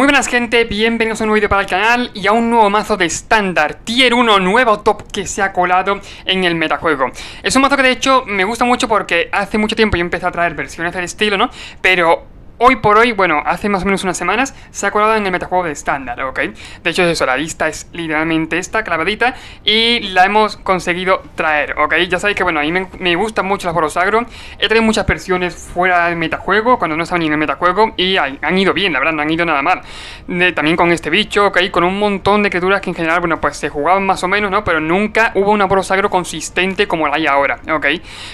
Muy buenas gente, bienvenidos a un nuevo vídeo para el canal y a un nuevo mazo de estándar Tier 1 nuevo top que se ha colado en el metajuego. Es un mazo que de hecho me gusta mucho porque hace mucho tiempo yo empecé a traer versiones del estilo, ¿no? Pero hoy por hoy, bueno, hace más o menos unas semanas se ha colado en el metajuego de estándar, ¿ok? De hecho es eso, la lista es literalmente esta, clavadita, y la hemos conseguido traer, ¿ok? Ya sabéis que, bueno, a mí me gustan mucho las boros agro. He traído muchas versiones fuera del metajuego, cuando no estaban ni en el metajuego, y han ido bien, la verdad, no han ido nada mal. También con este bicho, ¿ok? Con un montón de criaturas que en general, bueno, pues se jugaban más o menos, ¿no? Pero nunca hubo una boros agro consistente como la hay ahora, ¿ok?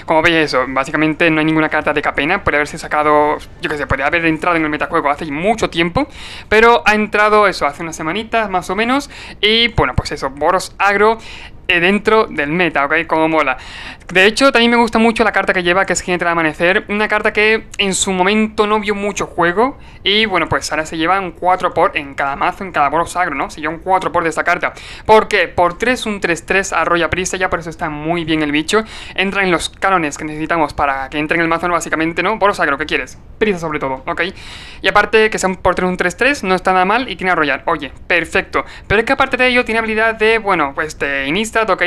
Como veis eso, básicamente no hay ninguna carta de Capena, puede haberse sacado, yo qué sé, puede haber entrado en el metajuego hace mucho tiempo, pero ha entrado eso hace unas semanitas más o menos, y bueno, pues eso, boros agro dentro del meta, ¿ok? Como mola. De hecho, también me gusta mucho la carta que lleva, que es Jinete del Amanecer, una carta que en su momento no vio mucho juego, y bueno, pues ahora se lleva un 4 por en cada mazo, en cada boros agro, ¿no? Se lleva un 4 por de esta carta. ¿Por qué? Por 3, un 3-3 arrolla prisa, ya por eso está muy bien el bicho. Entra en los cánones que necesitamos para que entre en el mazo, básicamente, ¿no? Boros agro, ¿qué quieres? Prisa sobre todo, ¿ok? Y aparte que sea por 3, un 3-3, no está nada mal y tiene arrollar. Oye, perfecto. Pero es que aparte de ello tiene habilidad de, bueno, pues de Instat, ¿ok?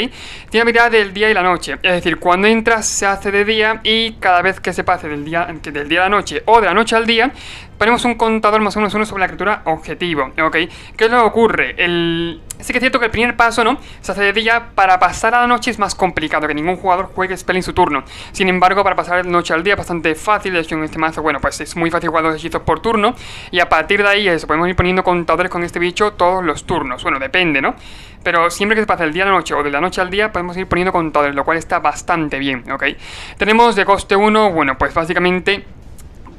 Tiene habilidad del día y la noche. Es decir, cuando entras se hace de día y cada vez que se pase del día a la noche o de la noche al día, ponemos un contador más o menos uno sobre la criatura objetivo, ¿ok? ¿Qué es lo que ocurre? Sí que es cierto que el primer paso, ¿no? Se hace de día. Para pasar a la noche es más complicado, que ningún jugador juegue spell en su turno. Sin embargo, para pasar de noche al día es bastante fácil. De hecho, en este mazo, bueno, pues es muy fácil jugar los hechizos por turno. Y a partir de ahí, eso, podemos ir poniendo contadores con este bicho todos los turnos. Bueno, depende, ¿no? Pero siempre que se pase del día a la noche o de la noche al día, podemos ir poniendo contadores, lo cual está bastante bien, ¿ok? Tenemos de coste 1, bueno, pues básicamente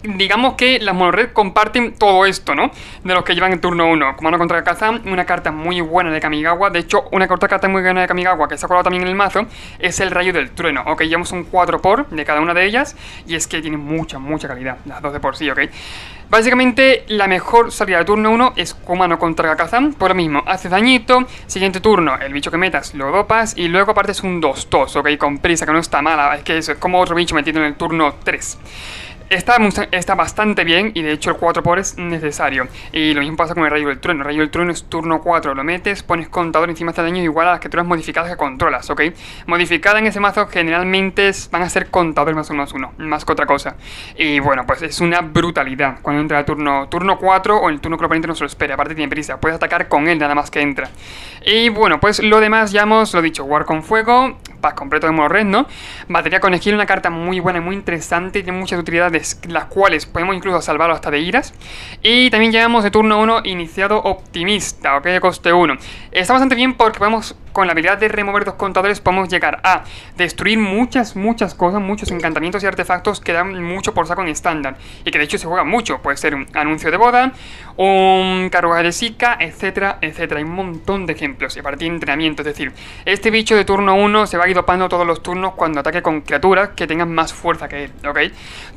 digamos que las monored comparten todo esto, ¿no? De los que llevan en turno 1. Comando contra Kazan, una carta muy buena de Kamigawa. De hecho, una otra carta muy buena de Kamigawa que se ha colado también en el mazo es el Rayo del Trueno, ¿ok? Llevamos un 4 por de cada una de ellas y es que tiene mucha calidad, las dos de por sí, ¿ok? Básicamente, la mejor salida de turno 1 es Kumano contra Kazan. Por lo mismo, hace dañito. Siguiente turno, el bicho que metas lo dopas. Y luego aparte es un 2-2, ¿ok? Con prisa, que no está mala. Es que eso es como otro bicho metido en el turno 3. Está bastante bien y de hecho el 4 por es necesario. Y lo mismo pasa con el Rayo del Trueno. El Rayo del Trueno es turno 4, lo metes, pones contador encima de daño igual a las criaturas modificadas que controlas, ¿ok? Modificada en ese mazo generalmente van a ser contadores más 1/1, más que otra cosa. Y bueno, pues es una brutalidad cuando entra el turno 4 o el turno que el oponente no se lo espera. Aparte tiene prisa, puedes atacar con él nada más que entra. Y bueno, pues lo demás ya hemos lo dicho, War con Fuego, pack completo de monored, ¿no? Batería con Esquilo, una carta muy buena y muy interesante y tiene muchas utilidades, las cuales podemos incluso salvarlo hasta de iras. Y también llevamos de turno 1 iniciado optimista, ¿ok? De coste 1. Está bastante bien porque podemos, con la habilidad de remover dos contadores, podemos llegar a destruir muchas cosas, muchos encantamientos y artefactos que dan mucho por saco en estándar. Y que de hecho se juega mucho, puede ser un anuncio de boda, un carruaje de Zika, etcétera, etcétera. Hay un montón de ejemplos y a partir de entrenamiento, es decir, este bicho de turno 1 se va a ir dopando todos los turnos cuando ataque con criaturas que tengan más fuerza que él, ¿ok?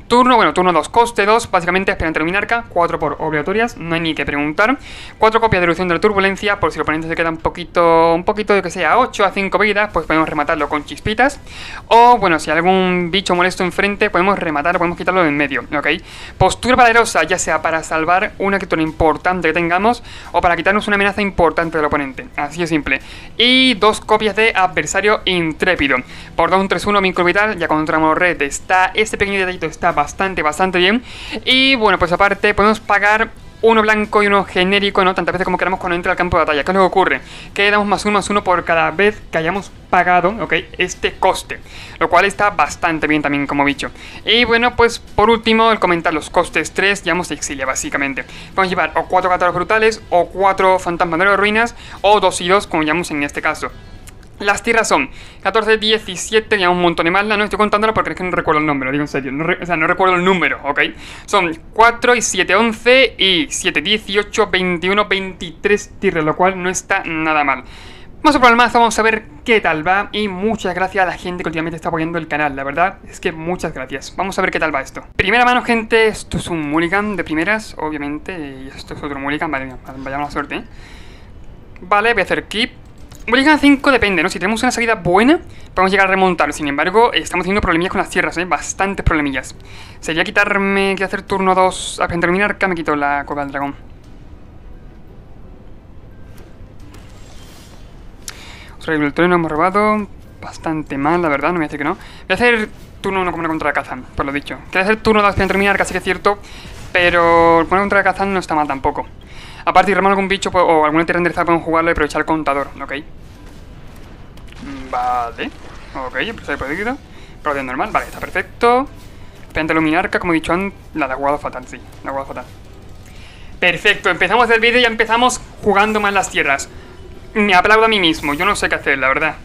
Turno 2, coste 2, básicamente Esperante Luminarca, 4 por obligatorias, no hay ni que preguntar. 4 copias de erupción de la turbulencia, por si el oponente se queda un poquito de que sea 8 a 5 vidas, pues podemos rematarlo con chispitas. O bueno, si hay algún bicho molesto enfrente, podemos rematarlo, podemos quitarlo de en medio, ¿ok? Postura valerosa, ya sea para salvar una criatura importante que tengamos o para quitarnos una amenaza importante del oponente, así de simple. Y 2 copias de Adversario Intrépido. Por 2, un 3-1, vínculo vital, ya contra monored está, este pequeño detallito está bastante bien. Y bueno, pues aparte podemos pagar uno blanco y uno genérico, ¿no? Tantas veces como queramos cuando entra al campo de batalla. ¿Qué es lo que ocurre? Que damos +1/+1 por cada vez que hayamos pagado, ¿ok? Este coste, lo cual está bastante bien también como bicho. Y bueno, pues por último, el comentar los costes 3, llevamos Exilia básicamente. Podemos llevar o 4 catálogs brutales, o 4 fantasmas de ruinas, o 2 y 2, como llamamos en este caso. Las tierras son 14, 17, ya un montón de más. No estoy contándola porque es que no recuerdo el número, digo en serio. O sea, no recuerdo el número, ¿ok? Son 4 y 7, 11 y 7, 18, 21, 23 tierras, lo cual no está nada mal. Vamos a probar el mazo, vamos a ver qué tal va. Y muchas gracias a la gente que últimamente está apoyando el canal, la verdad es que muchas gracias. Vamos a ver qué tal va esto. Primera mano, gente, esto es un mulligan de primeras, obviamente. Y esto es otro mulligan, vale, vaya mala suerte, ¿eh? Vale, voy a hacer keep. Mulligan 5 depende, ¿no? Si tenemos una salida buena, podemos llegar a remontar. Sin embargo, estamos teniendo problemillas con las tierras, ¿eh? Bastantes problemillas. Sería quitarme, que hacer turno 2 a terminar, que me quito la copa del dragón. El trueno hemos robado. Bastante mal, la verdad, no me voy a decir que no. Voy a hacer turno 1 como contra Kazan, por lo dicho. Quiero hacer turno 2 para terminar, casi que es cierto. Pero poner contra Kazan no está mal tampoco. Aparte, si remamos algún bicho o alguna tierra enderezada, podemos jugarlo y aprovechar el contador, ¿ok? Vale. Ok, empresario protegido. Pero normal, vale, está perfecto. Planta luminarca, como he dicho antes, la ha jugado fatal, sí, la ha jugado fatal. Perfecto, empezamos el vídeo y ya empezamos jugando mal las tierras. Me aplaudo a mí mismo, yo no sé qué hacer, la verdad.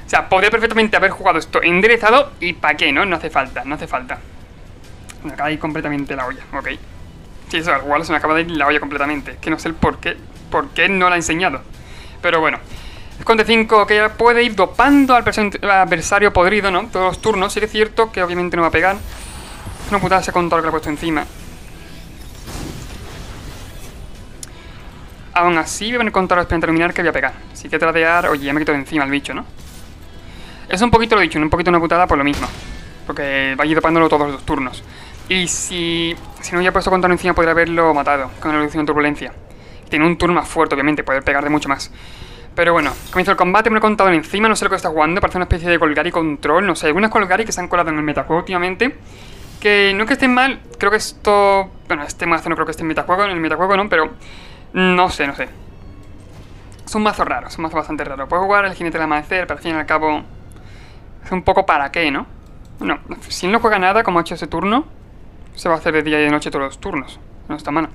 O sea, podría perfectamente haber jugado esto enderezado y ¿para qué, no? No hace falta, no hace falta. Me acaba de ir completamente la olla, ok. Sí, eso, al jugarlo se me acaba de ir la olla completamente. Que no sé el por qué no la he enseñado. Pero bueno. Conde 5 que puede ir dopando al adversario podrido, ¿no? Todos los turnos, sí que es cierto que obviamente no va a pegar. Una putada ese contador que le he puesto encima. Aún así voy a poner contador esperando terminar que voy a pegar. Así que tradear... Oye, ya me quito de encima el bicho, ¿no? Es un poquito lo dicho, un poquito una putada por lo mismo. Porque va a ir dopándolo todos los turnos. Y si no hubiera puesto contador encima podría haberlo matado con la reducción de turbulencia. Tiene un turno más fuerte, obviamente, poder pegar de mucho más. Pero bueno, comienzo el combate, me lo he contado encima, no sé lo que está jugando, parece una especie de Golgari control, no sé, algunas Golgari que se han colado en el metajuego últimamente, que no que estén mal, creo que esto, bueno, este mazo no creo que esté en el metajuego no, pero no sé. Es un mazo raro, es un mazo bastante raro, puedo jugar el jinete del amanecer, pero al fin y al cabo es un poco para qué, ¿no? Bueno, si no juega nada, como ha hecho ese turno, se va a hacer de día y de noche todos los turnos, no está mal.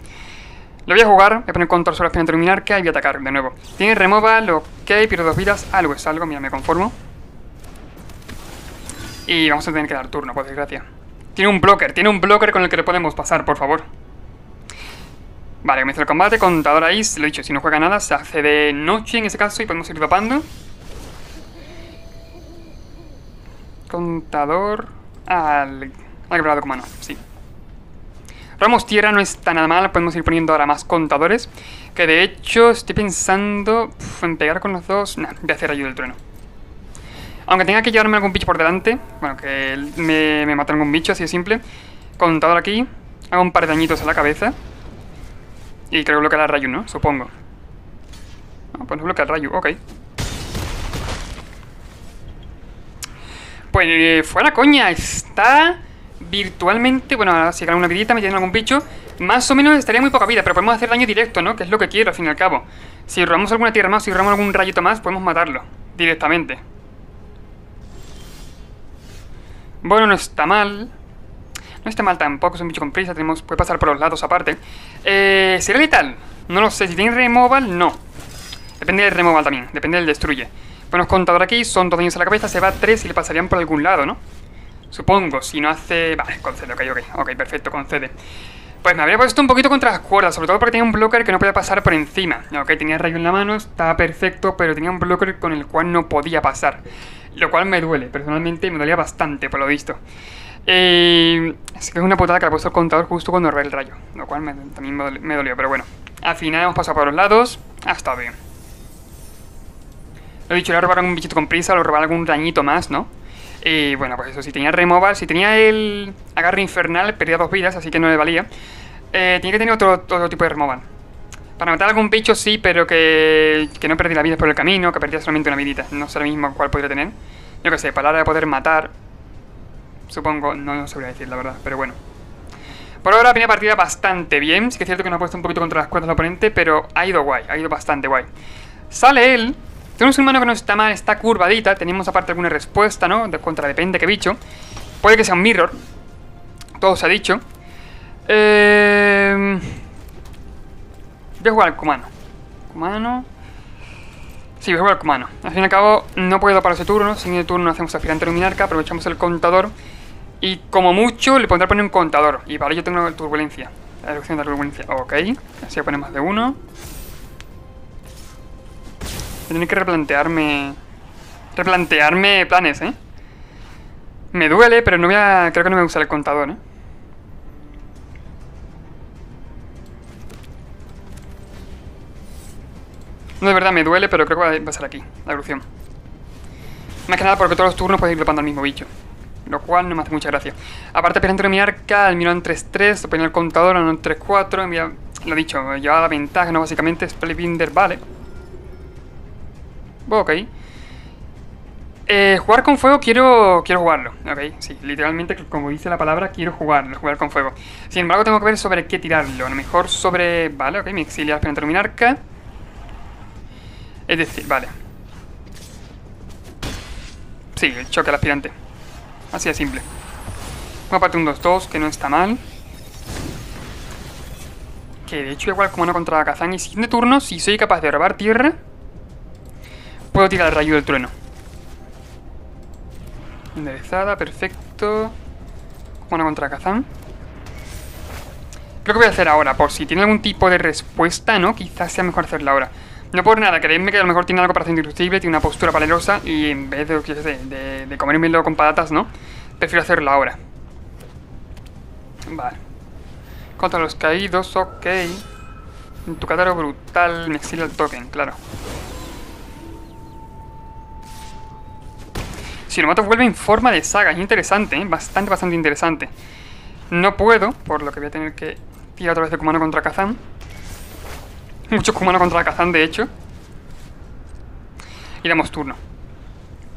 Lo voy a jugar, voy a poner control sobre la espina luminarca y voy a atacar de nuevo. Tiene removal, ok, pierdo 2 vidas, algo es algo, mira, me conformo. Y vamos a tener que dar turno, por desgracia. Tiene un blocker con el que le podemos pasar, por favor. Vale, comienza el combate, contador ahí, lo he dicho, si no juega nada se hace de noche en ese caso y podemos ir dopando. Contador al quebrado con mano, sí. Ramos tierra no está nada mal, podemos ir poniendo ahora más contadores. Que de hecho estoy pensando en pegar con los dos. Nah, voy a hacer rayo del trueno. Aunque tenga que llevarme algún bicho por delante. Bueno, que me mate algún bicho, así de simple. Contador aquí. Hago un par de dañitos a la cabeza. Y creo que bloquear el rayo, ¿no? Supongo. No, pues no bloquea el rayo, ok. Pues fuera coña, está... virtualmente, bueno, ahora si gano una vidita, me tienen algún bicho, más o menos estaría muy poca vida, pero podemos hacer daño directo, ¿no? Que es lo que quiero, al fin y al cabo. Si robamos alguna tierra más, si robamos algún rayito más, podemos matarlo directamente. Bueno, no está mal. No está mal tampoco, es un bicho con prisa, puede pasar por los lados aparte. ¿Sería letal? No lo sé, si tiene removal, no. Depende del removal también, depende del destruye. Ponemos contador aquí, son 2 daños a la cabeza, se va 3 y le pasarían por algún lado, ¿no? Supongo, si no hace... Vale, concede, ok, perfecto, concede. Pues me habría puesto un poquito contra las cuerdas, sobre todo porque tenía un blocker que no podía pasar por encima. Ok, tenía el rayo en la mano, estaba perfecto, pero tenía un blocker con el cual no podía pasar. Lo cual me duele, personalmente me dolía bastante, por lo visto. Es que es una putada que le he puesto el contador justo cuando robé el rayo, lo cual también me dolió, pero bueno. Al final hemos pasado por los lados, ha estado bien. Lo he dicho, le voy a robar un bichito con prisa, le voy a robar algún dañito más, ¿no? Y bueno, pues eso, si tenía removal, si tenía el agarre infernal, perdía 2 vidas, así que no le valía. Tiene que tener otro tipo de removal. Para matar a algún bicho sí, pero que no perdí la vida por el camino, que perdía solamente una vidita. No sé ahora mismo cuál podría tener. Yo qué sé, para la hora de poder matar, supongo, no sabría decir la verdad, pero bueno. Por ahora primera partida bastante bien. Sí que es cierto que nos ha puesto un poquito contra las cuerdas del oponente, pero ha ido guay, ha ido bastante guay. Sale él. Tenemos un mano que no está mal, está curvadita. Tenemos aparte alguna respuesta, ¿no? Contra depende qué bicho. Puede que sea un mirror. Todo se ha dicho. Voy a jugar al Kumano. ¿Kumano? Sí, voy a jugar al Kumano. Al fin y al cabo, no puedo para ese turno. Siguiente turno hacemos aspirante luminarca. Aprovechamos el contador. Y como mucho, le pondré a poner un contador. Y para ello tengo la turbulencia. La reducción de la turbulencia. Ok. Así voy a poner más de uno. Tengo que replantearme planes, ¿eh? Me duele, pero no voy a... Creo que no me voy a usar el contador, ¿eh? No, de verdad, me duele, pero creo que va a ser aquí, la evolución. Más que nada porque todos los turnos puedes ir dropando al mismo bicho. Lo cual no me hace mucha gracia. Aparte, Pirante mi arca, el mirón 3-3, lo ponía el contador en 3-4, lo dicho, llevaba la ventaja, ¿no? Básicamente, Spellbinder, vale. Ok. Jugar con fuego quiero jugarlo, ok, sí, literalmente como dice la palabra, quiero jugar con fuego. Sin embargo tengo que ver sobre qué tirarlo, a lo mejor sobre... Vale, ok, mi exiliar frente a mi arca. Es decir, vale. Sí, el choque al aspirante. Así de simple. Aparte un 2-2, que no está mal. Que de hecho igual como no contra Kazan. Y siguiente turno, si soy capaz de robar tierra, puedo tirar el rayo del trueno. Enderezada, perfecto. Bueno, contra Kazan. Creo que voy a hacer ahora, por si tiene algún tipo de respuesta, ¿no? Quizás sea mejor hacerla ahora. No por nada, creedme que a lo mejor tiene algo para hacer indestructible, tiene una postura valerosa y en vez de, qué sé, de comérmelo con patatas, ¿no? Prefiero hacerlo ahora. Vale. Contra los caídos, ok. En tu catálogo brutal me exilia el token, claro. Si lo mato vuelve en forma de saga, es interesante, ¿eh? Bastante interesante. No puedo, por lo que voy a tener que tirar otra vez de Kumano contra Kazan. Mucho Kumano contra Kazan, de hecho. Y damos turno.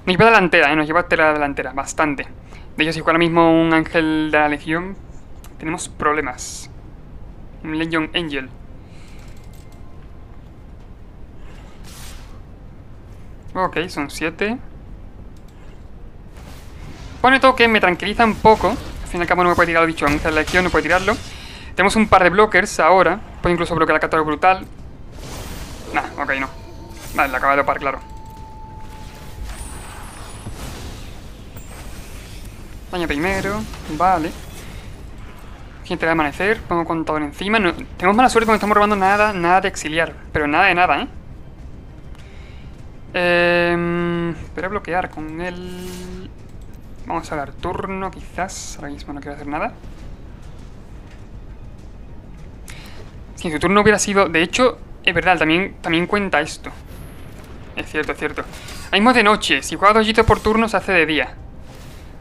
Nos lleva delantera, nos lleva a la delantera, bastante. De hecho, si juega ahora mismo un ángel de la legión, tenemos problemas. Un Legion Angel. Ok, son 7. Pone todo que me tranquiliza un poco. Al fin y al cabo no me puede tirar el bicho ángel de la legión, no puede tirarlo. Tenemos un par de blockers ahora. Puedo incluso bloquear el catálogo brutal. Nah, ok, no. Vale, la acaba de topar, claro. Daño primero, vale. Gente de amanecer, pongo contador encima. No, tenemos mala suerte porque no estamos robando nada de exiliar. Pero nada de nada, Espero bloquear con él. Vamos a dar turno, quizás. Ahora mismo no quiero hacer nada. Si en su turno hubiera sido... De hecho, es verdad, también cuenta esto. Es cierto, es cierto. Ahora mismo es de noche. Si juega 2 hitos por turno, se hace de día.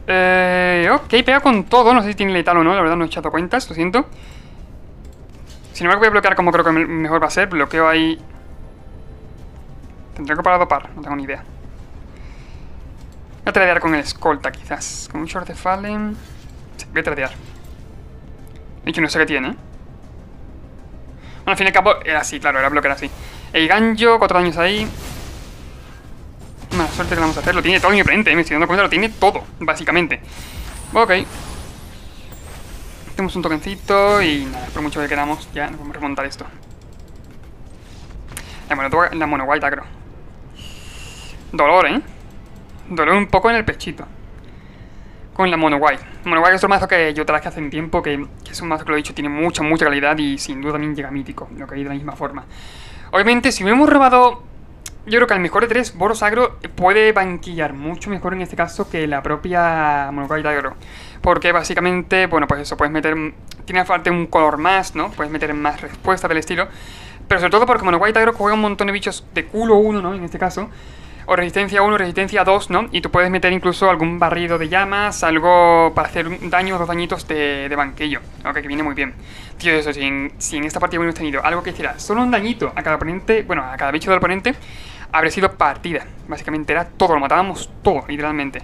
Ok, pega con todo. No sé si tiene letal o no, la verdad no he echado cuentas, lo siento. Sin embargo voy a bloquear como creo que mejor va a ser. Bloqueo ahí. Tendré que parar a dopar, no tengo ni idea. Voy a tradear con el escolta quizás. Con un short de Fallen. Sí, voy a tradear. De hecho no sé qué tiene. Bueno, al fin y al cabo era así, claro, era bloquear así. El gancho, 4 daños ahí. Mala suerte que vamos a hacer, lo tiene todo mi oponente, me estoy dando cuenta, lo tiene todo, básicamente. Ok. Tenemos un tokencito y nada, por mucho que queramos, ya nos vamos a remontar esto. La mono white agro. Dolor, Dolor un poco en el pechito. Con la mono white. Mono white es otro mazo que yo traje hace un tiempo, que es un mazo que lo he dicho, tiene mucha calidad y sin duda también llega mítico, lo que hay de la misma forma. Obviamente, si hubiéramos robado... Yo creo que al mejor de 3, Boros Agro puede banquillar mucho mejor en este caso que la propia Monogai Agro. Porque básicamente, bueno, pues eso, puedes meter... Tiene aparte un color más, ¿no? Puedes meter más respuesta del estilo. Pero sobre todo porque Monogai Agro juega un montón de bichos de culo 1, ¿no? En este caso. O resistencia 1, resistencia 2, ¿no? Y tú puedes meter incluso algún barrido de llamas, algo para hacer daño, 2 dañitos de banquillo. Ok, que viene muy bien. Tío, eso, si en esta partida hubiéramos tenido algo que hiciera solo un dañito a cada oponente, bueno, a cada bicho del oponente, habría sido partida. Básicamente era todo, lo matábamos todo, literalmente.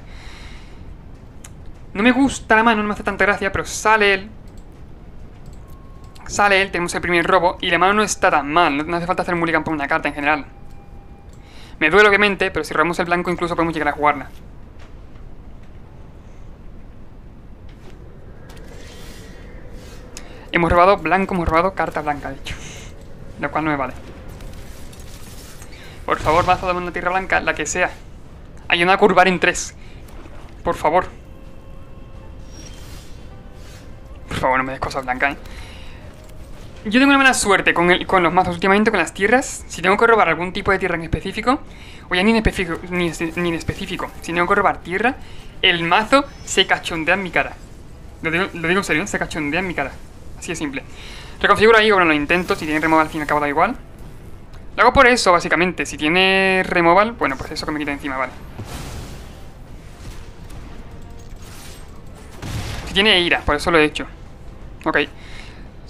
No me gusta la mano, no me hace tanta gracia, pero sale él. Sale él, tenemos el primer robo, y la mano no está tan mal, no hace falta hacer un mulligan por una carta en general. Me duele obviamente, pero si robamos el blanco incluso podemos llegar a jugarla. Hemos robado blanco, hemos robado carta blanca, de hecho. Lo cual no me vale. Por favor, mazo de una tierra blanca, la que sea. Ayuda a curvar en 3. Por favor. Por favor, no me des cosas blancas, Yo tengo una mala suerte con los mazos últimamente, con las tierras. Si tengo que robar algún tipo de tierra en específico, o ya ni en específico, si tengo que robar tierra, el mazo se cachondea en mi cara. Lo digo en serio, se cachondea en mi cara. Así de simple. Reconfiguro ahí, bueno, lo intento. Si tiene removal, al fin y al cabo da igual. Lo hago por eso, básicamente. Si tiene removal, bueno, pues eso que me quita encima, vale. Si tiene ira, por eso lo he hecho. Ok.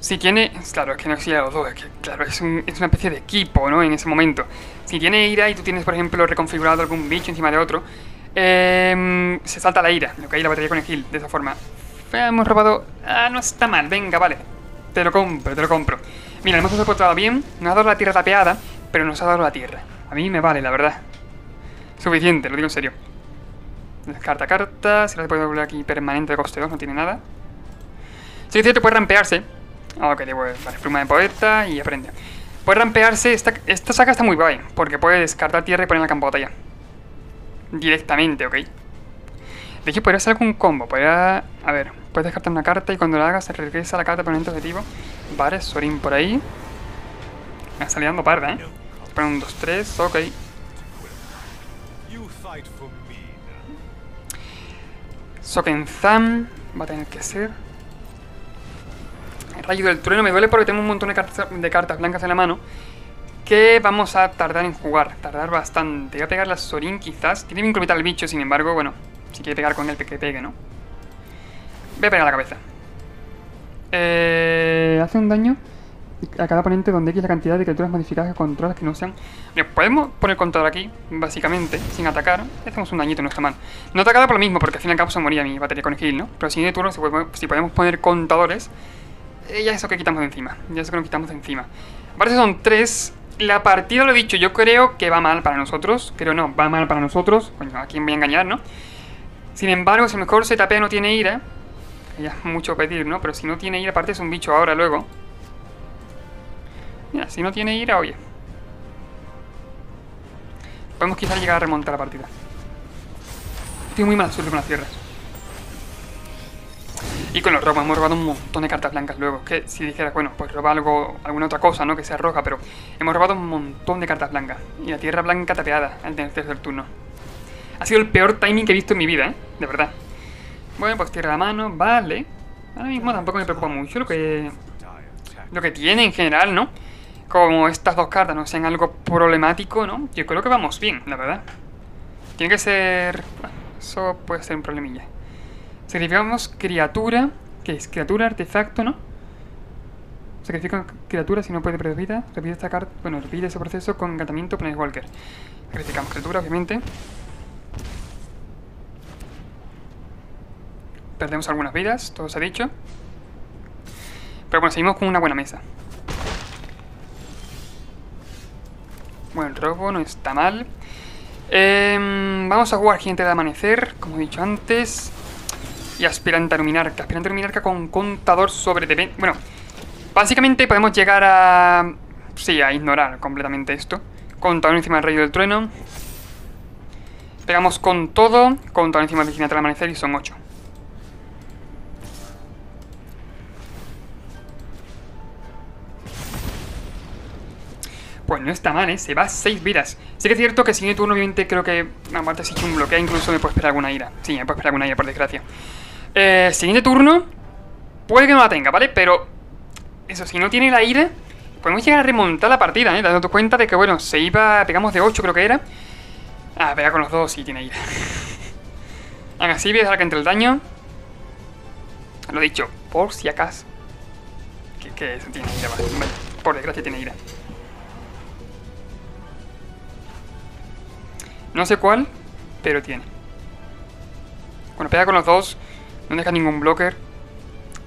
Si tiene... Claro, es que no existe los dos. Es que, claro, es una especie de equipo, ¿no? En ese momento. Si tiene ira y tú tienes, por ejemplo, reconfigurado algún bicho encima de otro, Se salta la ira, lo que hay la batería con el heal, de esa forma. Hemos robado... Ah, no está mal, venga, vale. Te lo compro, te lo compro. Mira, el mazo se ha portado bien, nos ha dado la tierra tapeada, pero nos ha dado la tierra. A mí me vale, la verdad. Suficiente, lo digo en serio. Descarta carta, se la puede volver aquí permanente de coste 2, no tiene nada. Sí, es cierto, puede rampearse. Ok, vale, pluma de poeta y aprende. Puede rampearse, esta saga está muy guay, porque puede descartar tierra y poner la campo de batalla. Directamente, ok. De hecho, podría ser algún combo, podría... A ver, puedes descartar una carta y cuando la hagas se regresa la carta permanente objetivo. Vale, Sorin por ahí. Me está liando parda, Ponen un 2-3, ok. Sokenzam va a tener que ser. El rayo del trueno me duele porque tengo un montón de cartas blancas en la mano que vamos a tardar en jugar, tardar bastante. Voy a pegar la Sorin quizás. Tiene que incrementar el bicho, sin embargo, bueno, si quiere pegar con él, que pegue, ¿no? Voy a pegar a la cabeza. Hace un daño a cada oponente donde X es la cantidad de criaturas modificadas que controlas que no sean... Bien, podemos poner contador aquí, básicamente, sin atacar. Hacemos un dañito, no está mal. No atacada por lo mismo, porque al fin y al cabo se moría mi batería con heal, ¿no? Pero si de turno, si podemos poner contadores, ya eso que quitamos de encima. Ya eso que nos quitamos de encima. Aparte son 3. La partida, lo he dicho, yo creo que va mal para nosotros. Creo no, va mal para nosotros. Coño, ¿a quién voy a engañar, no? Sin embargo, si mejor se tapea no tiene ira, ya es mucho pedir, ¿no? Pero si no tiene ira, aparte es un bicho ahora, luego. Mira, si no tiene ira, oye. Podemos quizás llegar a remontar la partida. Estoy muy mala suerte con las tierras. Y con los robos hemos robado un montón de cartas blancas luego. Que si dijeras, bueno, pues roba alguna otra cosa, ¿no? Que sea roja, pero hemos robado un montón de cartas blancas. Y la tierra blanca tapeada al tercer turno. Ha sido el peor timing que he visto en mi vida, de verdad. Bueno, pues tierra a la mano, vale. Ahora mismo tampoco me preocupa mucho lo que tiene en general, ¿no? Como estas dos cartas no sean algo problemático, ¿no? Yo creo que vamos bien, la verdad. Tiene que ser... Bueno, eso puede ser un problemilla. Sacrificamos criatura, que es criatura, artefacto, ¿no? Sacrifica criatura si no puede perder vida. Repite esta carta, bueno, repite ese proceso con encantamiento Planeswalker. Sacrificamos criatura, obviamente. Perdemos algunas vidas, todo se ha dicho. Pero bueno, seguimos con una buena mesa. Bueno, el robo no está mal. Vamos a jugar Gigante de Amanecer, como he dicho antes. Y Aspirante a Luminarca. Aspirante a Luminarca con contador sobre... Bueno, básicamente podemos llegar a... Sí, a ignorar completamente esto. Contador encima del Rayo del Trueno. Pegamos con todo. Contador encima del Gigante del Amanecer y son 8. Pues no está mal, se va a 6 vidas. Sí que es cierto que siguiente turno, obviamente, creo que... Aparte, si he hecho un bloqueo, incluso me puede esperar alguna ira. Sí, me puede esperar alguna ira, por desgracia. Siguiente turno, puede que no la tenga, ¿vale? Pero, eso, si no tiene la ira, podemos llegar a remontar la partida, dando cuenta de que, bueno, se iba... Pegamos de 8, creo que era. Ah, pega con los dos, sí, tiene ira. Venga, sí, voy a dejar que entre el daño. Lo he dicho, por si acaso. Que eso tiene ira, vale. Por desgracia tiene ira. No sé cuál, pero tiene. Cuando pega con los dos, no deja ningún blocker.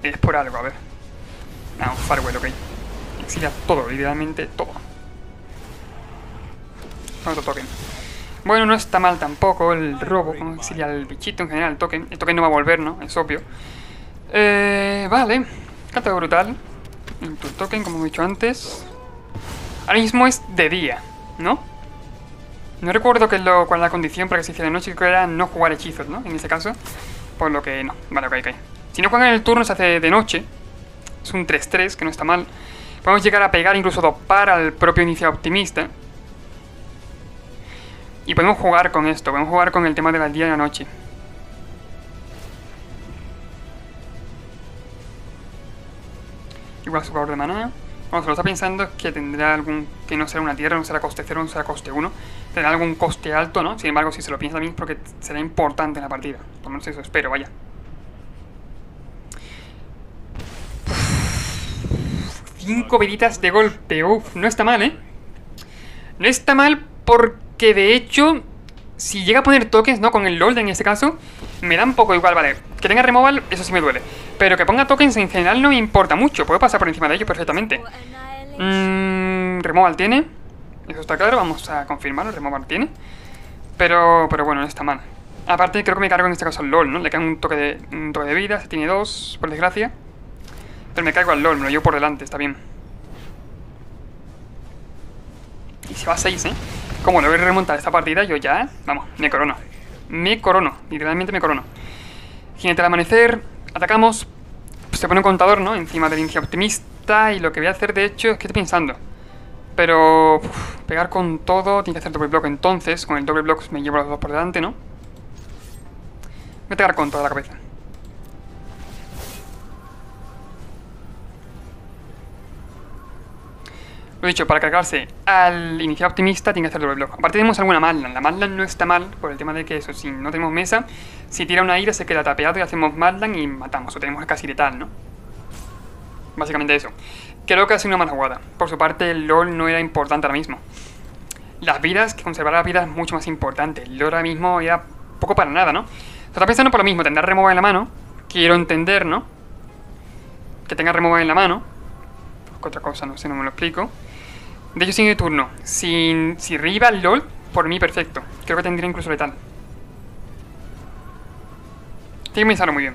Es por algo, a ver. Un Farewell, ok. Exilia todo, literalmente todo. Otro token. Bueno, no está mal tampoco el robo. Como exilia el bichito en general, el token. El token no va a volver, ¿no? Es obvio. Vale. Carta brutal. El token, como he dicho antes. Ahora mismo es de día, ¿no? No recuerdo cuál es la condición para que se hiciera de noche, creo que era no jugar hechizos, ¿no? En ese caso, por lo que no. Vale, ok. Si no juegan en el turno se hace de noche. Es un 3-3, que no está mal. Podemos llegar a pegar, incluso dopar al propio iniciado optimista. Y podemos jugar con esto, podemos jugar con el tema del día y la noche. Igual su valor de maná. Bueno, se lo está pensando es que tendrá algún... Que no será una tierra, no será coste 0, no será coste 1. Tendrá algún coste alto, ¿no? Sin embargo, si se lo piensa también es porque será importante en la partida. Por lo menos eso espero, vaya. 5 viditas de golpe. Uf, no está mal, ¿eh? No está mal porque, de hecho, si llega a poner tokens, ¿no? Con el LOL en este caso, me da un poco igual, vale. Que tenga removal, eso sí me duele. Pero que ponga tokens en general no me importa mucho. Puedo pasar por encima de ellos perfectamente. Removal tiene. Eso está claro, vamos a confirmarlo, removal tiene. Pero bueno, no está mal. Aparte creo que me cargo en este caso al LOL, ¿no? Le queda un toque de vida, se tiene 2, por desgracia. Pero me cargo al LOL, me lo llevo por delante, está bien. Y se va a 6, ¿eh? Como logre remontar esta partida, yo ya, vamos, me corono. Me corono, literalmente me corono. Jinete del amanecer, atacamos. Se pone un contador, ¿no? Encima del inicio optimista. Y lo que voy a hacer, de hecho, es que estoy pensando. Pero pegar con todo, tiene que hacer doble block entonces. Con el doble block me llevo los dos por delante, ¿no? Voy a pegar con toda la cabeza. Lo dicho, para cargarse al iniciar optimista tiene que hacer doble block. Aparte tenemos alguna Madland. La Madland no está mal por el tema de que eso, si no tenemos mesa, si tira una ira se queda tapeado y hacemos Madland y matamos. O tenemos casi letal, ¿no? Básicamente eso. Creo que ha sido una mala jugada. Por su parte, el LOL no era importante ahora mismo. Las vidas, que conservar las vidas es mucho más importante. El LOL ahora mismo era poco para nada, ¿no? Está pensando por lo mismo, tendrá removal en la mano. Quiero entender, ¿no? Que tenga removal en la mano. Porque otra cosa, no sé, no me lo explico. De hecho, sigue turno. Si riva el LOL, por mí perfecto. Creo que tendría incluso letal. Tiene que pensarlo muy bien.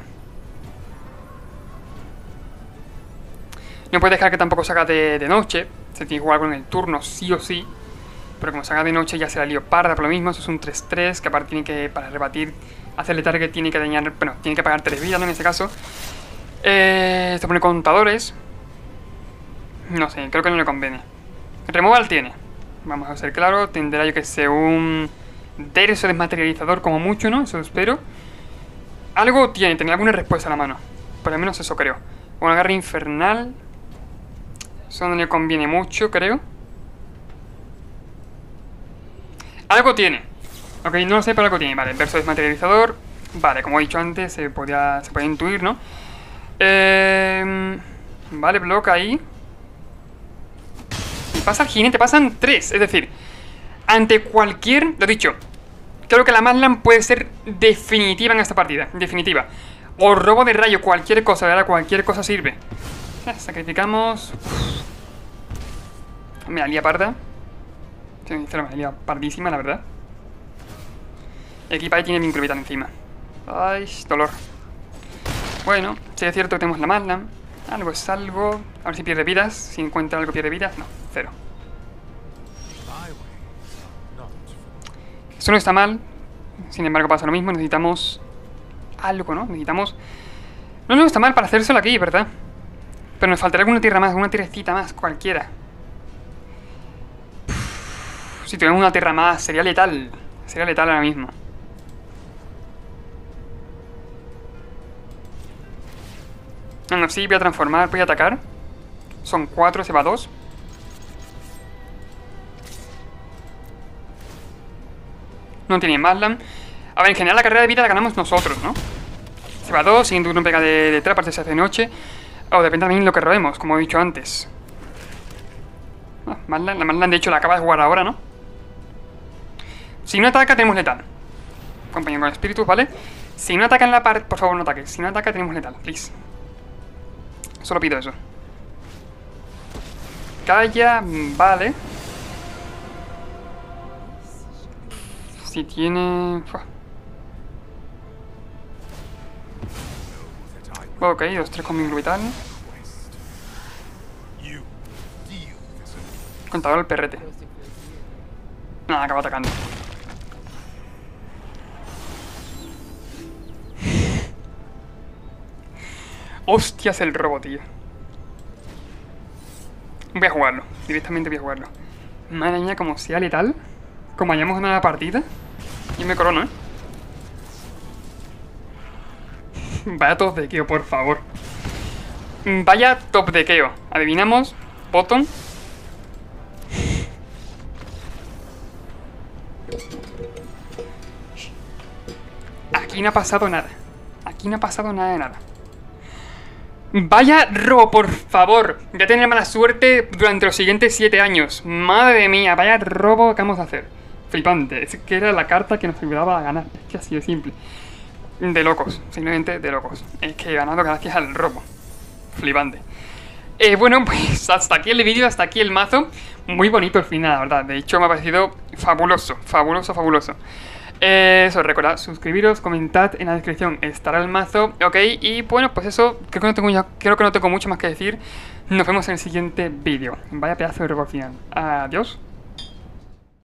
No puede dejar que tampoco salga de noche. Se tiene que jugar con el turno, sí o sí. Pero como salga de noche ya será lío parda por lo mismo. Eso es un 3-3, que aparte tiene que, para rebatir, hacerle target, tiene que dañar. Bueno, tiene que pagar 3 vidas, ¿no? En este caso. Se pone contadores. No sé, creo que no le conviene. Removal tiene. Vamos a ser claro. Tendrá, yo que sé, un tercio desmaterializador como mucho, ¿no? Eso espero. Algo tiene, tendrá alguna respuesta a la mano. Por lo menos eso creo. Un agarre infernal. Eso no le conviene mucho, creo. Algo tiene. Ok, no lo sé, pero algo tiene. Vale, verso desmaterializador. Vale, como he dicho antes, se podía intuir, ¿no? Vale, bloque ahí. Y pasa el jinete, pasan 3. Es decir, ante cualquier... Lo dicho, creo que la Madland puede ser definitiva en esta partida. Definitiva. O robo de rayo, cualquier cosa, ¿verdad? Cualquier cosa sirve. Sacrificamos. Me la lía parda. Me la lía pardísima, la verdad. Equipa ahí tiene vínculo vital encima. Ay, dolor. Bueno, si es cierto que tenemos la Madland. Algo es algo. A ver si pierde vidas. Si encuentra algo pierde vidas. No, 0. Eso no está mal. Sin embargo pasa lo mismo. Necesitamos algo, ¿no? Necesitamos... No está mal para hacérselo aquí, ¿verdad? Pero nos faltaría alguna tierra más. Una tierrecita más, cualquiera. Si tuviéramos una tierra más, sería letal. Sería letal ahora mismo. Bueno, sí, voy a transformar, voy a atacar. Son 4, se va 2. No tiene Madland. A ver, en general la carrera de vida la ganamos nosotros, ¿no? Se va 2, siguiente turno pega de 3, aparte se hace noche. O depende también de lo que robemos, como he dicho antes. La Madland de hecho la acaba de jugar ahora, ¿no? Si no ataca tenemos letal. Compañero con espíritus, ¿vale? Si no ataca en la parte... Por favor, no ataque. Si no ataca tenemos letal, please. Solo pido eso. Calla, vale. Si tiene... Ok, 2-3 con mi vital. Contador el perrete. Nada, acaba atacando. Hostias el robo, tío. Voy a jugarlo. Directamente voy a jugarlo. Madre mía, como sea letal. Como hayamos ganado la partida. Y me corono, ¿eh? Vaya top de keo, por favor. Vaya top de keo. Adivinamos. Bottom. Aquí no ha pasado nada. Aquí no ha pasado nada de nada. Vaya robo, por favor. Voy a tener mala suerte durante los siguientes 7 años. Madre mía, vaya robo que vamos a hacer. flipante. Es que era la carta que nos ayudaba a ganar. Es que así de simple. De locos, simplemente de locos. Es que he ganado gracias al robo. Flipante. Bueno, pues hasta aquí el vídeo, hasta aquí el mazo. Muy bonito el final, la verdad. De hecho, me ha parecido fabuloso, fabuloso, fabuloso. Eso, recordad, suscribiros, comentad, en la descripción estará el mazo, ok. Y bueno, pues eso, creo que no tengo mucho más que decir. Nos vemos en el siguiente vídeo. Vaya pedazo de robo final. Adiós.